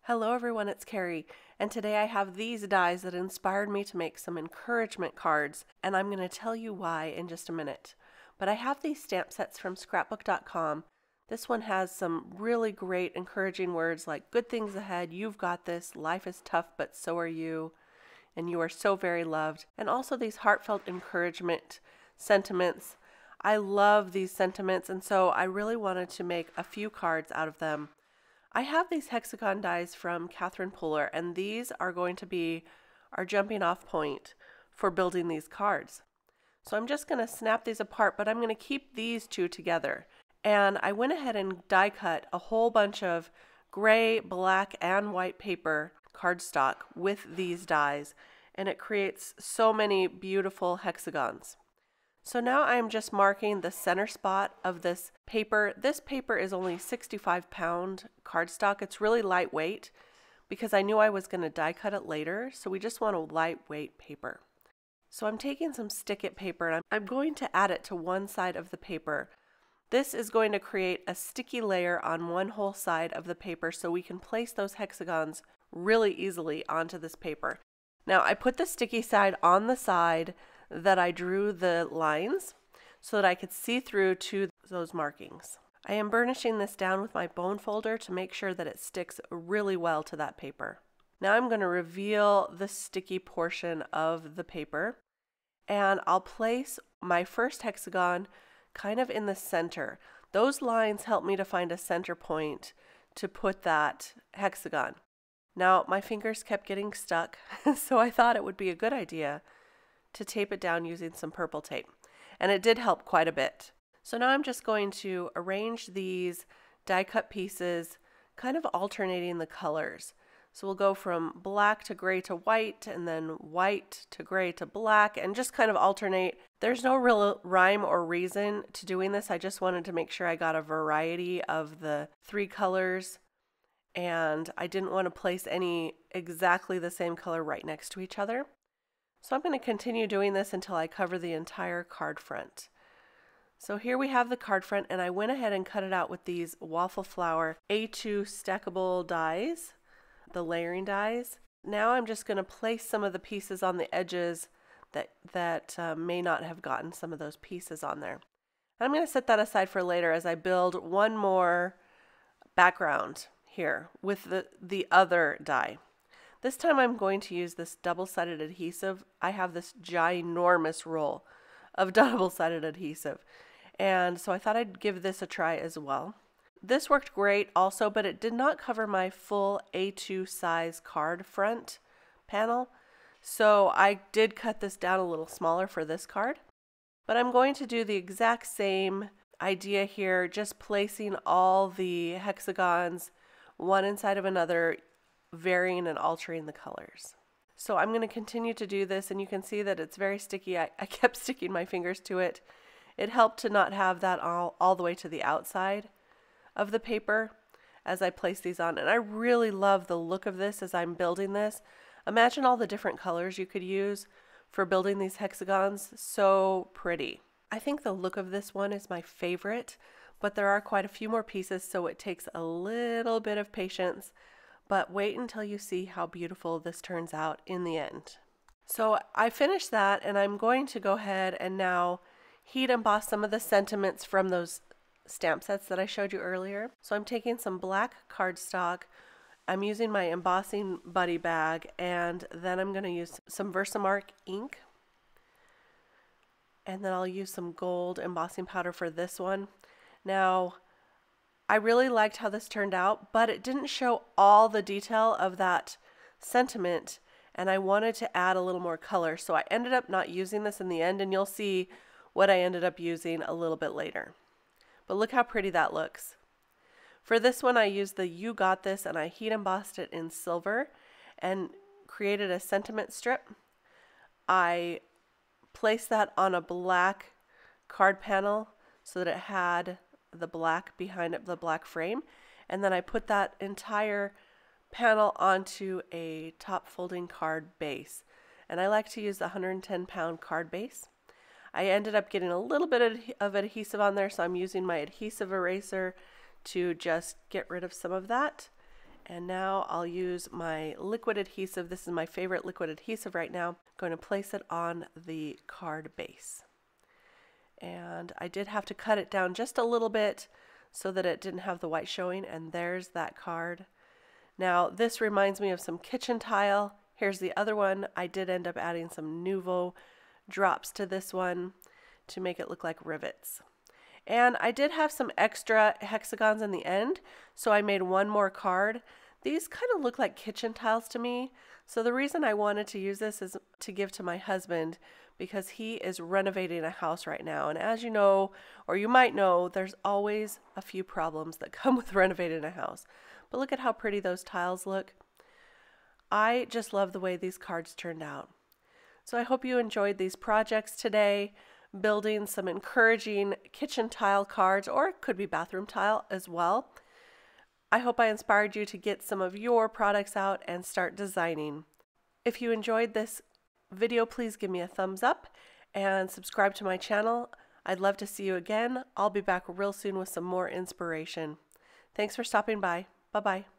Hello everyone, it's Kari, and today I have these dies that inspired me to make some encouragement cards, and I'm going to tell you why in just a minute. But I have these stamp sets from scrapbook.com. This one has some really great encouraging words like good things ahead, you've got this, life is tough but so are you, and you are so very loved. And also these heartfelt encouragement sentiments. I love these sentiments, and so I really wanted to make a few cards out of them. I have these hexagon dies from Catherine Puller, and these are going to be our jumping off point for building these cards. So I'm just going to snap these apart, but I'm going to keep these two together. And I went ahead and die cut a whole bunch of gray, black, and white paper cardstock with these dies, and it creates so many beautiful hexagons. So now I'm just marking the center spot of this paper. This paper is only 65-pound cardstock. It's really lightweight because I knew I was going to die cut it later, so we just want a lightweight paper. So I'm taking some stick-it paper and I'm going to add it to one side of the paper. This is going to create a sticky layer on one whole side of the paper so we can place those hexagons really easily onto this paper. Now I put the sticky side on the side that I drew the lines so that I could see through to those markings. I am burnishing this down with my bone folder to make sure that it sticks really well to that paper. Now I'm going to reveal the sticky portion of the paper, and I'll place my first hexagon kind of in the center. Those lines help me to find a center point to put that hexagon. Now my fingers kept getting stuck, so I thought it would be a good idea to tape it down using some purple tape, and it did help quite a bit. So now I'm just going to arrange these die cut pieces, kind of alternating the colors. So we'll go from black to gray to white, and then white to gray to black, and just kind of alternate. There's no real rhyme or reason to doing this. I just wanted to make sure I got a variety of the three colors, and I didn't want to place any exactly the same color right next to each other. So I'm going to continue doing this until I cover the entire card front. So here we have the card front, and I went ahead and cut it out with these Waffle Flower A2 stackable dies, the layering dies. Now I'm just going to place some of the pieces on the edges that may not have gotten some of those pieces on there. I'm going to set that aside for later as I build one more background here with the other die. This time I'm going to use this double-sided adhesive. I have this ginormous roll of double-sided adhesive, and so I thought I'd give this a try as well. This worked great also, but it did not cover my full A2 size card front panel, so I did cut this down a little smaller for this card. But I'm going to do the exact same idea here, just placing all the hexagons one inside of another, varying and altering the colors. So I'm going to continue to do this, and you can see that it's very sticky. I kept sticking my fingers to it. It helped to not have that all the way to the outside of the paper as I place these on, and I really love the look of this as I'm building this. Imagine all the different colors you could use for building these hexagons. So pretty. I think the look of this one is my favorite, but there are quite a few more pieces, so it takes a little bit of patience. But wait until you see how beautiful this turns out in the end. So I finished that, and I'm going to go ahead and now heat emboss some of the sentiments from those stamp sets that I showed you earlier. So I'm taking some black cardstock. I'm using my embossing buddy bag, and then I'm going to use some VersaFine ink. And then I'll use some gold embossing powder for this one. Now, I really liked how this turned out, but it didn't show all the detail of that sentiment, and I wanted to add a little more color, so I ended up not using this in the end, and you'll see what I ended up using a little bit later. But look how pretty that looks. For this one, I used the You Got This, and I heat embossed it in silver and created a sentiment strip. I placed that on a black card panel so that it had the black behind it, the black frame, and then I put that entire panel onto a top folding card base, and I like to use the 110-pound card base. I ended up getting a little bit of adhesive on there, so I'm using my adhesive eraser to just get rid of some of that, And now I'll use my liquid adhesive. This is my favorite liquid adhesive right now. I'm going to place it on the card base. And I did have to cut it down just a little bit so that it didn't have the white showing, and there's that card. Now this reminds me of some kitchen tile. Here's the other one. I did end up adding some Nuvo drops to this one to make it look like rivets. And I did have some extra hexagons in the end, so I made one more card. These kind of look like kitchen tiles to me, so the reason I wanted to use this is to give to my husband because he is renovating a house right now. And as you know, or you might know, there's always a few problems that come with renovating a house. But look at how pretty those tiles look. I just love the way these cards turned out. So I hope you enjoyed these projects today, building some encouraging kitchen tile cards, or it could be bathroom tile as well. I hope I inspired you to get some of your products out and start designing. If you enjoyed this video, please give me a thumbs up and subscribe to my channel. I'd love to see you again. I'll be back real soon with some more inspiration. Thanks for stopping by. Bye-bye.